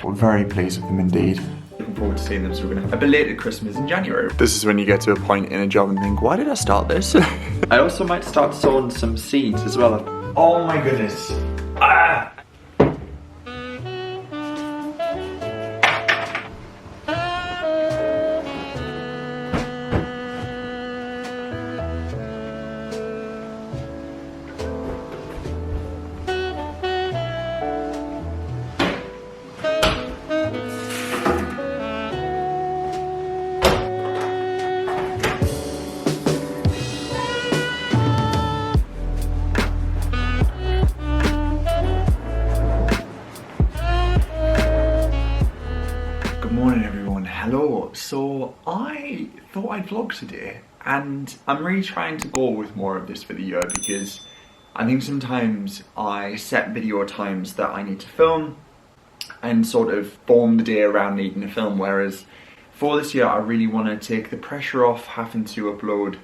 We're very pleased with them indeed. Looking forward to seeing them, so we're going to have a belated Christmas in January. This is when you get to a point in a job and think, why did I start this? I also might start sowing some seeds as well. Oh my goodness. Ah! Hello, so I thought I'd vlog today, and I'm really trying to go with more of this for the year because I think sometimes I set video times that I need to film and sort of form the day around needing to film, whereas for this year I really want to take the pressure off having to upload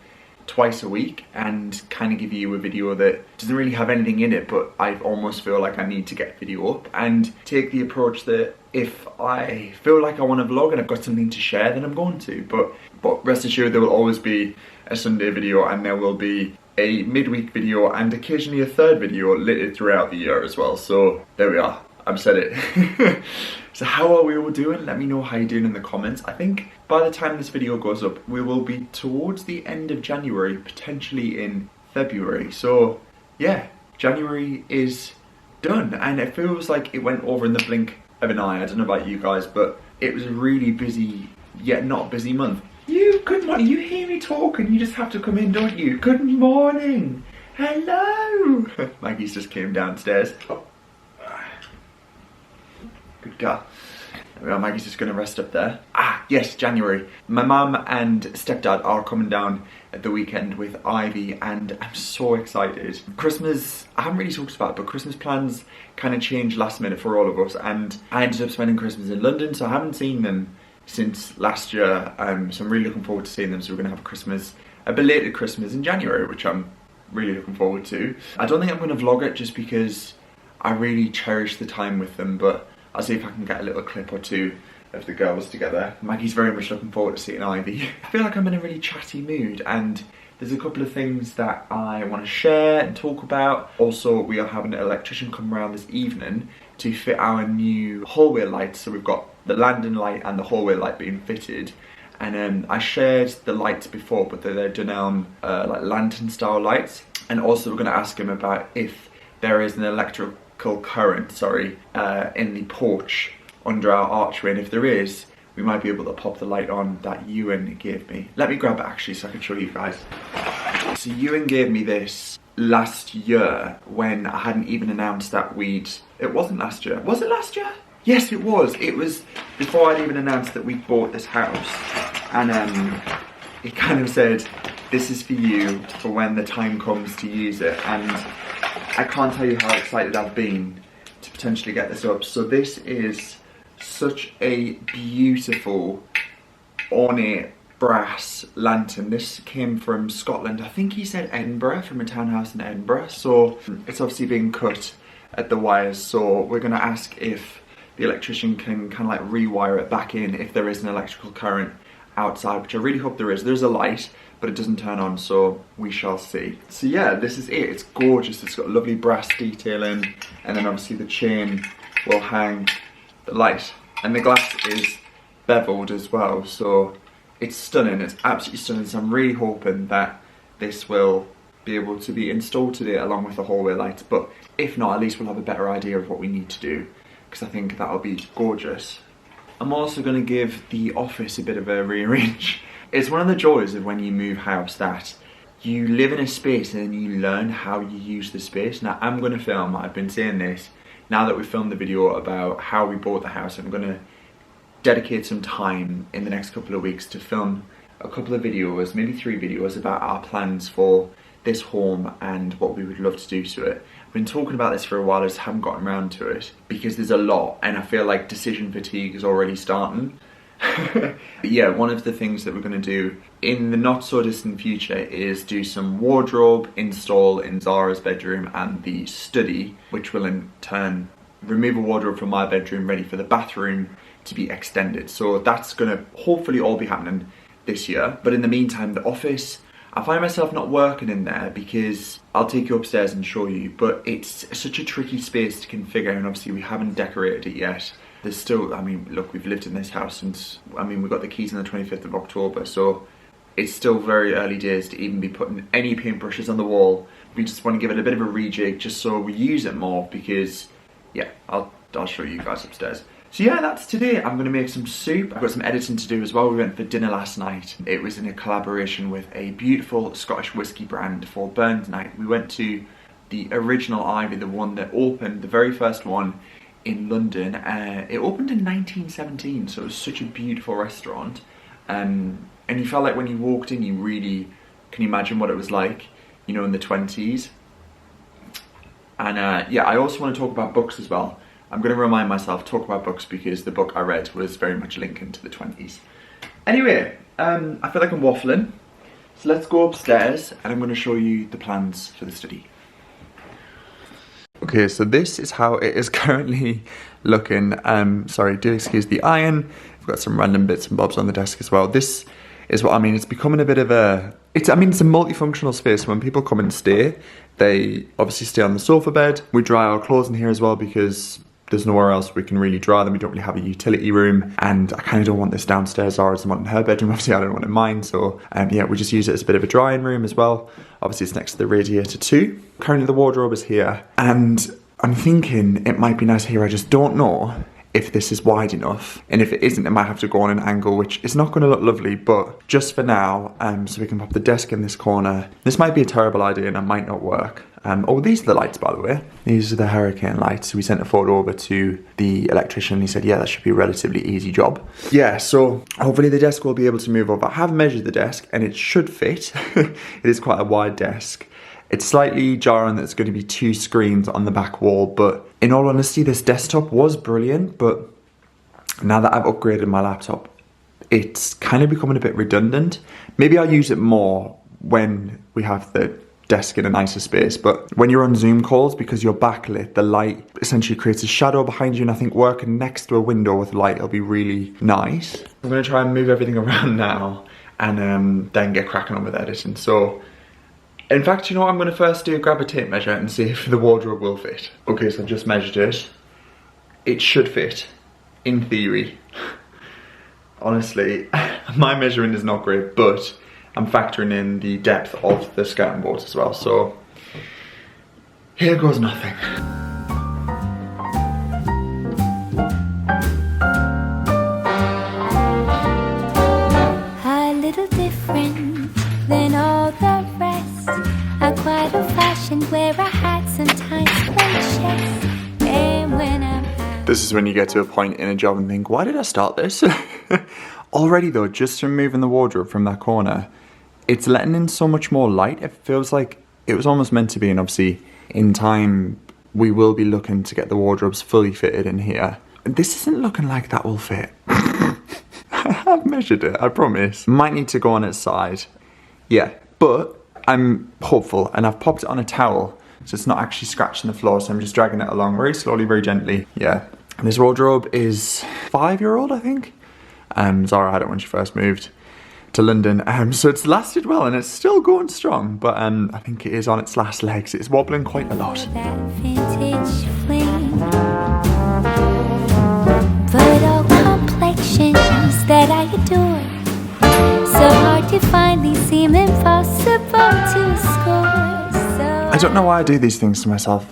twice a week and kind of give you a video that doesn't really have anything in it, but I almost feel like I need to get video up, and take the approach that if I feel like I want to vlog and I've got something to share, then I'm going to. But rest assured, there will always be a Sunday video, and there will be a midweek video, and occasionally a third video littered throughout the year as well. So there we are, I've said it. So how are we all doing? Let me know how you're doing in the comments. I think by the time this video goes up, we will be towards the end of January, potentially in February. So yeah, January is done, and it feels like it went over in the blink of an eye. I don't know about you guys, but it was a really busy, yet not busy month. Good morning, you hear me talking, you just have to come in, don't you? Good morning, hello. Maggie's just came downstairs. Good girl. There we are, Maggie's just gonna rest up there. Ah, yes, January. My mum and stepdad are coming down at the weekend with Ivy, and I'm so excited. Christmas, I haven't really talked about it, but Christmas plans kind of changed last minute for all of us, and I ended up spending Christmas in London, so I haven't seen them since last year, so I'm really looking forward to seeing them. So we're gonna have a belated Christmas in January, which I'm really looking forward to. I don't think I'm gonna vlog it just because I really cherish the time with them, but I'll see if I can get a little clip or two of the girls together. Maggie's very much looking forward to seeing Ivy. I feel like I'm in a really chatty mood, and there's a couple of things that I want to share and talk about. Also, we are having an electrician come around this evening to fit our new hallway lights. So we've got the landing light and the hallway light being fitted. And I shared the lights before, but they're Dunelm like lantern style lights. And also we're going to ask him about if there is an electrical current, in the porch under our archway, and if there is, we might be able to pop the light on that Ewan gave me. Let me grab it actually so I can show you guys. So Ewan gave me this last year when I hadn't even announced that it wasn't last year. Was it last year? Yes, it was. It was before I'd even announced that we bought this house. And he kind of said, this is for you for when the time comes to use it. And I can't tell you how excited I've been to potentially get this up. So this is such a beautiful ornate brass lantern. This came from Scotland. I think he said Edinburgh, from a townhouse in Edinburgh. So it's obviously being cut at the wires. So we're gonna ask if the electrician can kind of like rewire it back in if there is an electrical current outside, which I really hope there is. There's a light, but it doesn't turn on, so we shall see. So yeah, this is it. It's gorgeous. It's got lovely brass detailing, and then obviously the chain will hang the light, and the glass is beveled as well, so it's stunning. It's absolutely stunning. So I'm really hoping that this will be able to be installed today along with the hallway lights, but if not, at least we'll have a better idea of what we need to do, because I think that'll be gorgeous. I'm also going to give the office a bit of a rearrange. It's one of the joys of when you move house, that you live in a space and then you learn how you use the space. Now I'm going to film, I've been saying this, now that we've filmed the video about how we bought the house, I'm going to dedicate some time in the next couple of weeks to film a couple of videos, maybe 3 videos, about our plans for this home and what we would love to do to it. I've been talking about this for a while, I just haven't gotten around to it because there's a lot, and I feel like decision fatigue is already starting. Yeah, one of the things that we're going to do in the not so distant future is do some wardrobe install in Zara's bedroom and the study, which will in turn remove a wardrobe from my bedroom ready for the bathroom to be extended. So that's gonna hopefully all be happening this year. But in the meantime, the office, I find myself not working in there because I'll take you upstairs and show you, but it's such a tricky space to configure, and obviously we haven't decorated it yet. There's still, I mean, look, we've lived in this house since, I mean, we got the keys on the 25th of October, so it's still very early days to even be putting any paintbrushes on the wall. We just want to give it a bit of a rejig just so we use it more because, yeah, I'll show you guys upstairs. So yeah, that's today. I'm gonna make some soup. I've got some editing to do as well. We went for dinner last night. It was in a collaboration with a beautiful Scottish whiskey brand for Burns Night. We went to the original Ivy, the one that opened, the very first one in London. It opened in 1917, so it was such a beautiful restaurant. And you felt like when you walked in, you really can imagine what it was like, you know, in the 20s. And yeah, I also want to talk about books as well. I'm going to remind myself, talk about books, because the book I read was very much linking to the 20s. Anyway, I feel like I'm waffling. So let's go upstairs and I'm going to show you the plans for the study. Okay, so this is how it is currently looking. Sorry, do excuse the iron. I've got some random bits and bobs on the desk as well. This is what I mean. It's becoming a bit of a... I mean, it's a multifunctional space. When people come and stay, they obviously stay on the sofa bed. We dry our clothes in here as well because there's nowhere else we can really dry them. We don't really have a utility room, and I kind of don't want this downstairs. Zara's want in her bedroom, obviously I don't want it in mine, so yeah, we just use it as a bit of a drying room as well. Obviously it's next to the radiator too. Currently the wardrobe is here, and I'm thinking it might be nice here. I just don't know if this is wide enough, and if it isn't, it might have to go on an angle, which is not going to look lovely, but just for now, so we can pop the desk in this corner. This might be a terrible idea and it might not work. Oh, these are the lights, by the way. These are the hurricane lights. We sent a photo over to the electrician and he said, yeah, that should be a relatively easy job. Yeah, so hopefully the desk will be able to move over. I have measured the desk and it should fit. It is quite a wide desk. It's slightly jarring that there's going to be 2 screens on the back wall, but in all honesty, this desktop was brilliant, but now that I've upgraded my laptop, it's kind of becoming a bit redundant. Maybe I'll use it more when we have the desk in a nicer space, but when you're on Zoom calls, because you're backlit, the light essentially creates a shadow behind you, and I think working next to a window with light will be really nice. I'm going to try and move everything around now and then get cracking on with editing. So in fact, you know what, I'm going to first grab a tape measure and see if the wardrobe will fit. Okay, so I've just measured it. It should fit, in theory. Honestly, my measuring is not great, but I'm factoring in the depth of the skirting boards as well, so here goes nothing. A little different than all the rest. I'm quite old-fashioned where I had sometimes played chess. And when I'm out. This is when you get to a point in a job and think, why did I start this? Already though, just from moving the wardrobe from that corner, it's letting in so much more light. It feels like it was almost meant to be, and obviously in time we will be looking to get the wardrobes fully fitted in here. This isn't looking like that will fit. I've measured it, I promise. Might need to go on its side. Yeah, but I'm hopeful, and I've popped it on a towel so it's not actually scratching the floor, so I'm just dragging it along very slowly, very gently. Yeah, and this wardrobe is 5-year-old, I think. Zara had it when she first moved to London, so it's lasted well and it's still going strong, but I think it is on its last legs. It's wobbling quite a lot. That vintage fling. But all complexions that I adore, so hard to find, these seem impossible to score. So I don't know why I do these things to myself.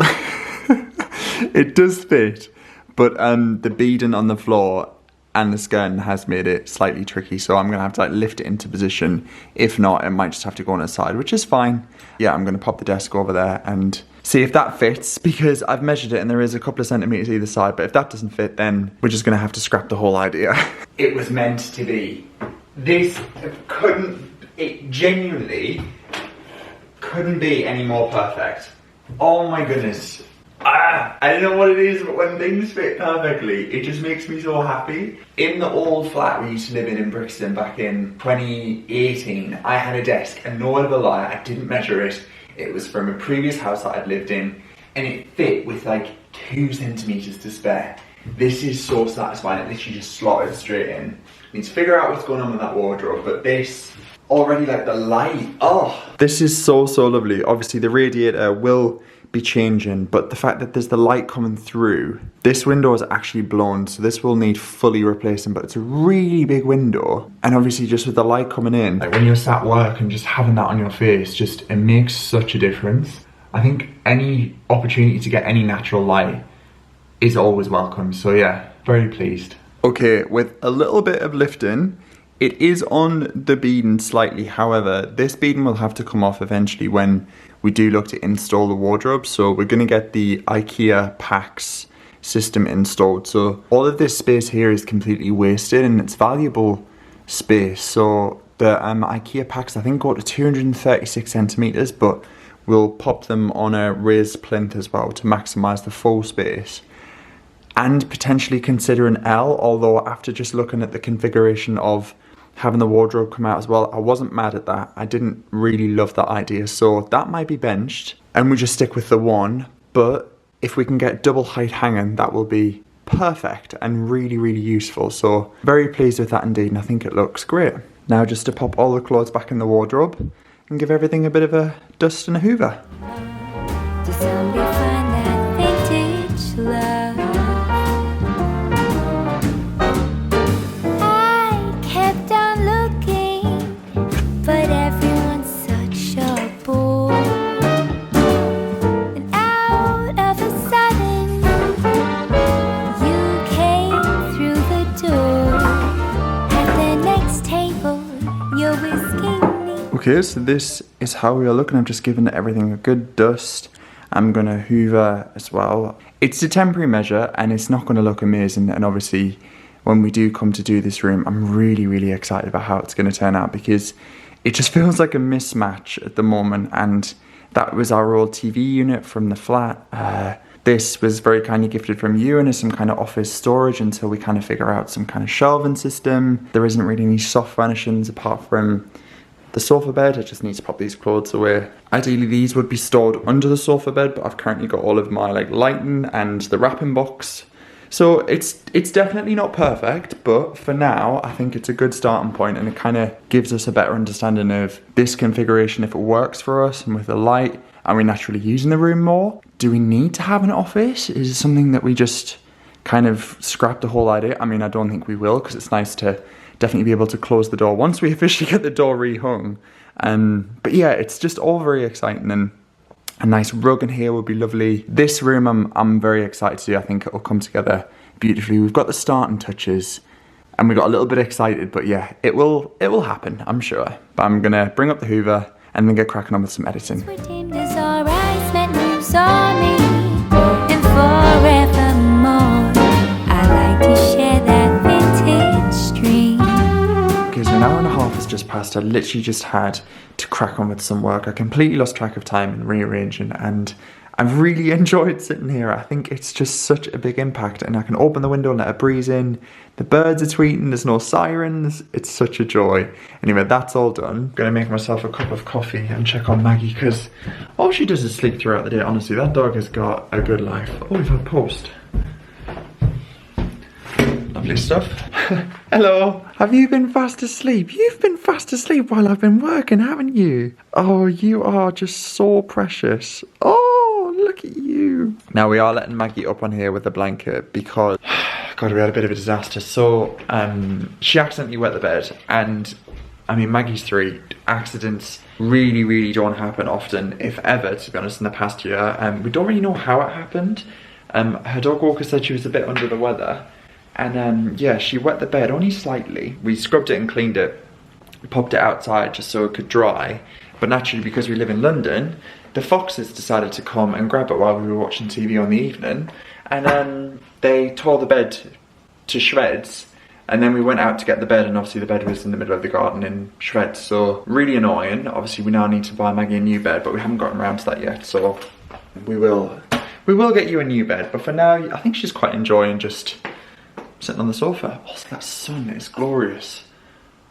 It does fit, but the beading on the floor and the skirting has made it slightly tricky, so I'm gonna have to like lift it into position. If not, it might just have to go on its side, which is fine. Yeah, I'm gonna pop the desk over there and see if that fits, because I've measured it and there is a couple of centimeters either side, but if that doesn't fit, then we're just gonna have to scrap the whole idea. It was meant to be. This it genuinely couldn't be any more perfect. Oh my goodness. I don't know what it is, but when things fit perfectly, it just makes me so happy. In the old flat we used to live in Brixton back in 2018, I had a desk, and no word of a lie, I didn't measure it. It was from a previous house that I'd lived in, and it fit with like 2 centimeters to spare. This is so satisfying. It literally just slotted straight in. Need to figure out what's going on with that wardrobe, but this already, like the light, oh. This is so lovely. Obviously the radiator will be changing, but the fact that there's the light coming through, this window is actually blown, so this will need fully replacing, but it's a really big window. And obviously just with the light coming in, like when you're sat work and just having that on your face, just, it makes such a difference. I think any opportunity to get any natural light is always welcome, so yeah, very pleased. Okay, with a little bit of lifting, it is on the beading slightly. However, this beading will have to come off eventually when we do look to install the wardrobe. So we're going to get the IKEA PAX system installed. So all of this space here is completely wasted and it's valuable space. So the IKEA PAX, I think, go to 236 centimeters, but we'll pop them on a raised plinth as well to maximize the full space. And potentially consider an L, although after just looking at the configuration of having the wardrobe come out as well, I wasn't mad at that. I didn't really love that idea, so that might be benched and we just stick with the 1. But if we can get double height hanging, that will be perfect and really useful. So very pleased with that indeed, and I think it looks great. Now just to pop all the clothes back in the wardrobe and give everything a bit of a dust and a hoover. Does somebody find that vintage love? Okay, so this is how we are looking. I've just given everything a good dust. I'm gonna hoover as well. It's a temporary measure and it's not gonna look amazing. And obviously when we do come to do this room, I'm really excited about how it's gonna turn out, because it just feels like a mismatch at the moment. And that was our old TV unit from the flat. This was very kindly gifted from you and is some kind of office storage until we kind of figure out some kind of shelving system. There isn't really any soft furnishings apart from the sofa bed. I just need to pop these clothes away. Ideally these would be stored under the sofa bed, but I've currently got all of my like lighting and the wrapping box. So it's definitely not perfect, but for now I think it's a good starting point, and it kind of gives us a better understanding of this configuration, if it works for us. And with the light, are we naturally using the room more? Do we need to have an office? Is it something that we just kind of scrap the whole idea? I mean, I don't think we will, because it's nice to definitely be able to close the door once we officially get the door rehung. But yeah, it's just all very exciting, and a nice rug in here would be lovely. This room I'm very excited to do. I think it'll come together beautifully. We've got the starting touches and we got a little bit excited, but yeah, it will happen, I'm sure. But I'm gonna bring up the hoover and then get cracking on with some editing. An hour and a half has just passed. I literally just had to crack on with some work. I completely lost track of time in rearranging, and I've really enjoyed sitting here. I think it's just such a big impact, and I can open the window and let a breeze in. The birds are tweeting, there's no sirens. It's such a joy. Anyway, that's all done. I'm gonna make myself a cup of coffee and check on Maggie, because all she does is sleep throughout the day. Honestly, that dog has got a good life. Oh, we've had post. Lovely stuff. Hello. Have you been fast asleep? You've been fast asleep while I've been working, haven't you? Oh, you are just so precious. Oh, look at you. Now we are letting Maggie up on here with the blanket because, God, we had a bit of a disaster. So, she accidentally wet the bed, and I mean, Maggie's 3. Accidents really don't happen often, if ever, to be honest, in the past year. We don't really know how it happened. Her dog walker said she was a bit under the weather. And yeah, she wet the bed only slightly. We scrubbed it and cleaned it, popped it outside just so it could dry. But naturally, because we live in London, the foxes decided to come and grab it while we were watching TV on the evening. And they tore the bed to shreds. And then we went out to get the bed, and obviously the bed was in the middle of the garden in shreds. So really annoying. Obviously we now need to buy Maggie a new bed, but we haven't gotten around to that yet. So we will get you a new bed. But for now, I think she's quite enjoying just sitting on the sofa. Also, that sun is glorious.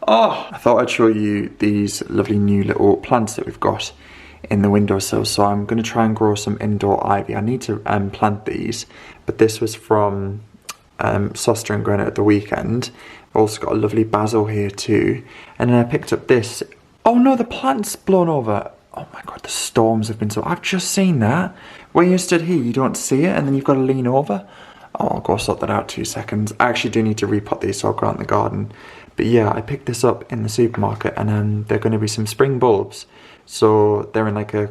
Oh, I thought I'd show you these lovely new little plants that we've got in the windowsill, so I'm going to try and grow some indoor ivy. I need to plant these, but this was from Soster and Granite at the weekend. I've also got a lovely basil here too, and then I picked up this. Oh no, the plant's blown over. Oh my god, the storms have been so... I've just seen that. When you stood here, you don't see it, and then you've got to lean over. Oh, I'll go sort that out 2 seconds. I actually do need to repot these, so I'll go out in the garden. But yeah, I picked this up in the supermarket, and they're going to be some spring bulbs. So they're in like a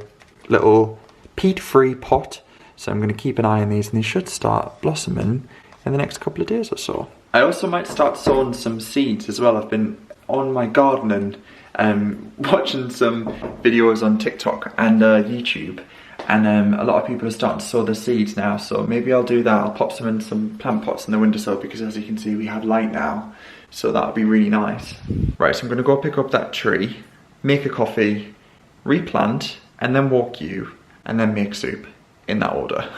little peat-free pot. So I'm going to keep an eye on these, and they should start blossoming in the next couple of days or so. I also might start sowing some seeds as well. I've been on my garden and watching some videos on TikTok and YouTube, and a lot of people are starting to sow the seeds now, so maybe I'll do that. I'll pop some in some plant pots in the windowsill, because as you can see we have light now, so that'll be really nice. Right, so I'm going to go pick up that tree, make a coffee, replant, and then walk you, and then make soup, in that order.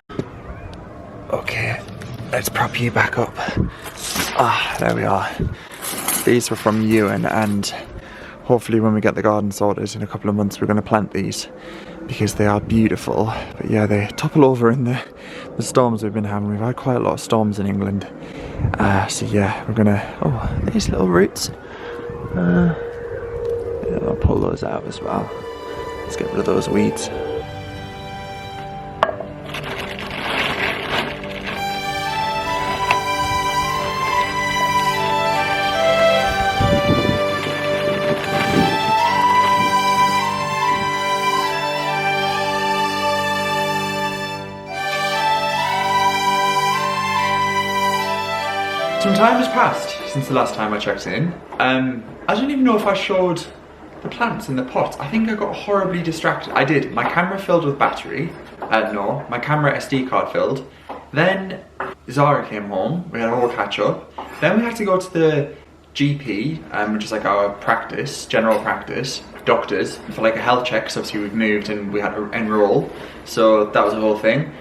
Okay, let's prop you back up. Ah, there we are. These were from Ewan, and hopefully when we get the garden sorted in a couple of months we're going to plant these, because they are beautiful. But yeah, they topple over in the storms we've been having. We've had quite a lot of storms in England. So yeah, we're going to... Oh, these little roots. I'll pull those out as well. Let's get rid of those weeds. Some time has passed since the last time I checked in. I don't even know if I showed the plants in the pot. I think I got horribly distracted. I did. My camera filled with battery. No, my camera SD card filled. Then Zara came home. We had a whole catch up. Then we had to go to the GP, which is like our practice, general practice, doctors, for like a health check, because obviously we've moved and we had to enroll. So that was a whole thing.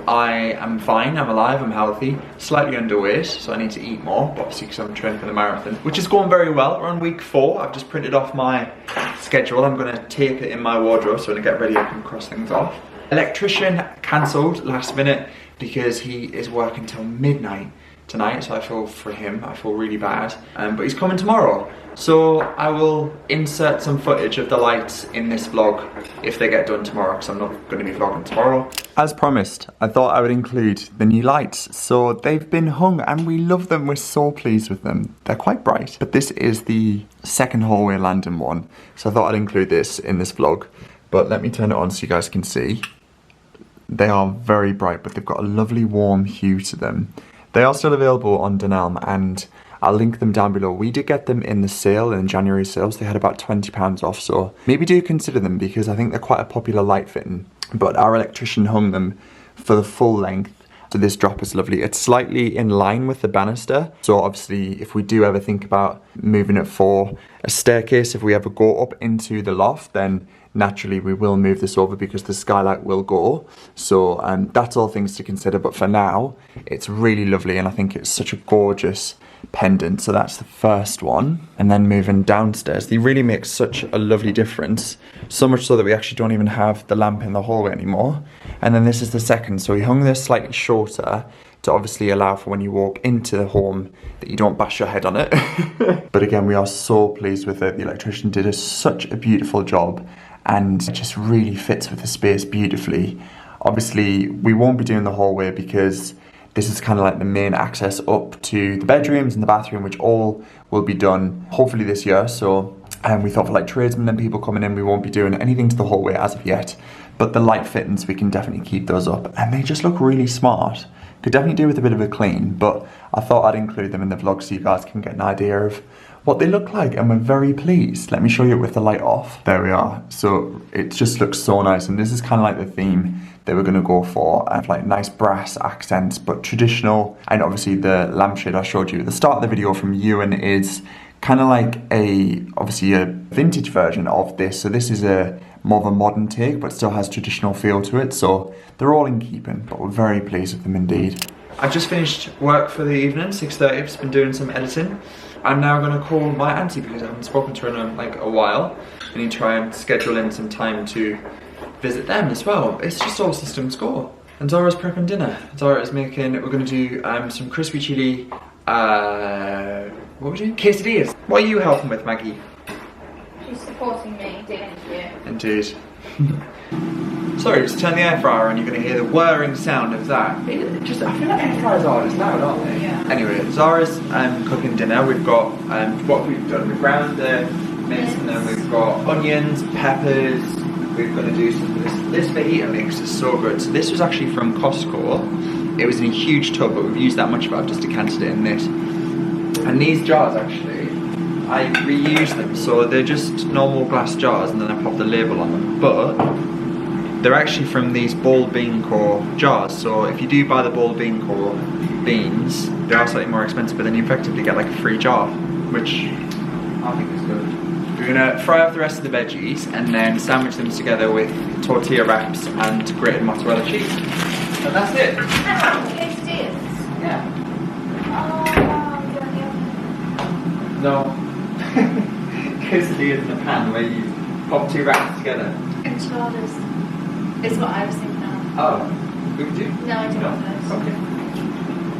I am fine, I'm alive, I'm healthy, slightly underweight, so I need to eat more, obviously because I'm training for the marathon, which is going very well. We're on week 4, I've just printed off my schedule. I'm going to tape it in my wardrobe, so when I get ready I can cross things off. Electrician cancelled last minute because he is working till midnight tonight, so I feel for him, I feel really bad, but he's coming tomorrow. So I will insert some footage of the lights in this vlog if they get done tomorrow, because I'm not going to be vlogging tomorrow. As promised, I thought I would include the new lights. So they've been hung and we love them, we're so pleased with them. They're quite bright, but this is the second hallway landing one, so I thought I'd include this in this vlog. But let me turn it on so you guys can see. They are very bright, but they've got a lovely warm hue to them. They are still available on Dunelm, and I'll link them down below. We did get them in the sale, in January sales. They had about £20 off, so maybe do consider them, because I think they're quite a popular light fitting. But our electrician hung them for the full length, so this drop is lovely. It's slightly in line with the banister, so obviously if we do ever think about moving it for a staircase, if we ever go up into the loft, then naturally we will move this over because the skylight will go. So that's all things to consider, but for now it's really lovely, and I think it's such a gorgeous pendant. So that's the first one. And then moving downstairs, they really make such a lovely difference, so much so that we actually don't even have the lamp in the hallway anymore. And then this is the second, so we hung this slightly shorter to obviously allow for when you walk into the home that you don't bash your head on it. But again, we are so pleased with it. The electrician did such a beautiful job, and it just really fits with the space beautifully. Obviously we won't be doing the hallway because this is kind of like the main access up to the bedrooms and the bathroom, which all will be done hopefully this year. So we thought for like tradesmen and people coming in, we won't be doing anything to the hallway as of yet, but the light fittings, we can definitely keep those up, and they just look really smart. Could definitely do with a bit of a clean, but I thought I'd include them in the vlog so you guys can get an idea of what they look like, and we're very pleased. Let me show you it with the light off. There we are. So it just looks so nice, and this is kind of like the theme that we're going to go for. I have like nice brass accents, but traditional. And obviously the lampshade I showed you at the start of the video from Ewan is kind of like obviously a vintage version of this. So this is a more of a modern take, but still has traditional feel to it. So they're all in keeping, but we're very pleased with them indeed. I've just finished work for the evening, 6:30. I've just been doing some editing. I'm now going to call my auntie because I haven't spoken to her in like a while. I need to try and schedule in some time to visit them as well. It's just all systems go. And Zora's prepping dinner. Zora is making, we're gonna do some crispy chili, what are we doing? Quesadillas. What are you helping with, Maggie? She's supporting me, thank you. Indeed. Sorry, just turn the air fryer on, you're going to hear the whirring sound of that. I feel like air fryers are always loud, aren't they? Yeah. Anyway, Zara's cooking dinner. We've got what we've done. We've ground the mince, and then we've got onions, peppers. We're going to do some of this fajita mix is so good. So this was actually from Costco. It was in a huge tub, but we've used that much of it. I've just decanted it in this. And these jars actually, I reuse them. So they're just normal glass jars, and then I pop the label on them. But they're actually from these Ball Bean Co jars, so if you do buy the Ball Bean Co beans, they are slightly more expensive, but then you effectively get like a free jar, which I think is good. We're gonna fry up the rest of the veggies and then sandwich them together with tortilla wraps and grated mozzarella cheese. And that's it. Quesadillas? Yeah. Oh, No. Quesadillas in a pan where you pop 2 wraps together. enchiladas. Is what I was thinking of. Oh, we can do? No, I don't know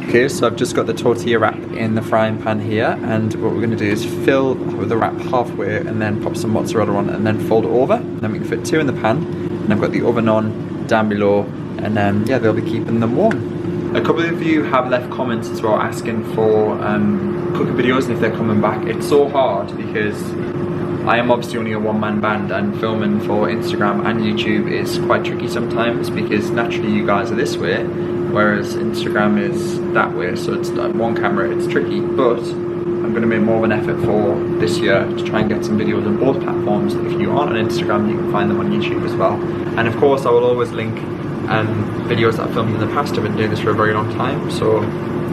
those. Okay, so I've just got the tortilla wrap in the frying pan here, and what we're going to do is fill the wrap halfway and then pop some mozzarella on and then fold it over. And then we can fit 2 in the pan, and I've got the oven on down below, and yeah, they'll be keeping them warm. A couple of you have left comments as well asking for cooking videos and if they're coming back. It's so hard because I am obviously only a one-man band, and filming for Instagram and YouTube is quite tricky sometimes because naturally you guys are this way, whereas Instagram is that way, so it's like one camera, it's tricky. But I'm going to make more of an effort for this year to try and get some videos on both platforms. If you aren't on Instagram, you can find them on YouTube as well. And of course I will always link videos that I've filmed in the past. I've been doing this for a very long time, so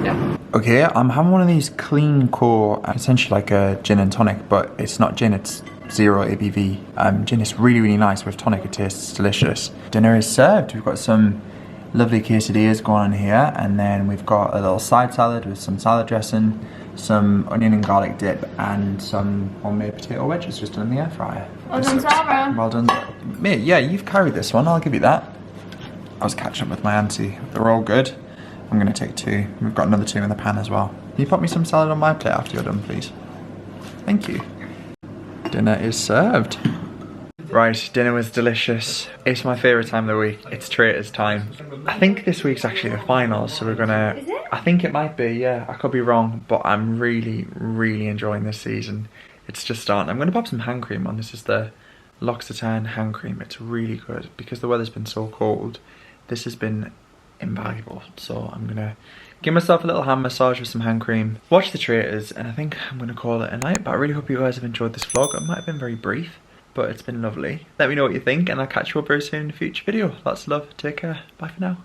yeah. Okay, I'm having one of these clean core, essentially like a gin and tonic, but it's not gin, it's 0 ABV. Gin is really, really nice. With tonic, it tastes delicious. Dinner is served. We've got some lovely quesadillas going on here, and then we've got a little side salad with some salad dressing, some onion and garlic dip, and some homemade potato wedges just done in the air fryer. Well done, Zara. Well done. Mate, yeah, you've carried this one, I'll give you that. I was catching up with my auntie. They're all good. I'm going to take 2. We've got another 2 in the pan as well. Can you pop me some salad on my plate after you're done, please? Thank you. Dinner is served. Right, dinner was delicious. It's my favourite time of the week. It's traitors time. I think this week's actually the finals, so we're gonna... Is it? I think it might be, yeah. I could be wrong, but I'm really, really enjoying this season. It's just starting. I'm gonna pop some hand cream on. This is the L'Occitane hand cream. It's really good. Because the weather's been so cold, this has been invaluable. So I'm gonna give myself a little hand massage with some hand cream, watch the traitors, and I think I'm gonna call it a night. But I really hope you guys have enjoyed this vlog. It might have been very brief, but it's been lovely. Let me know what you think, and I'll catch you up very soon in a future video. Lots of love, take care, bye for now.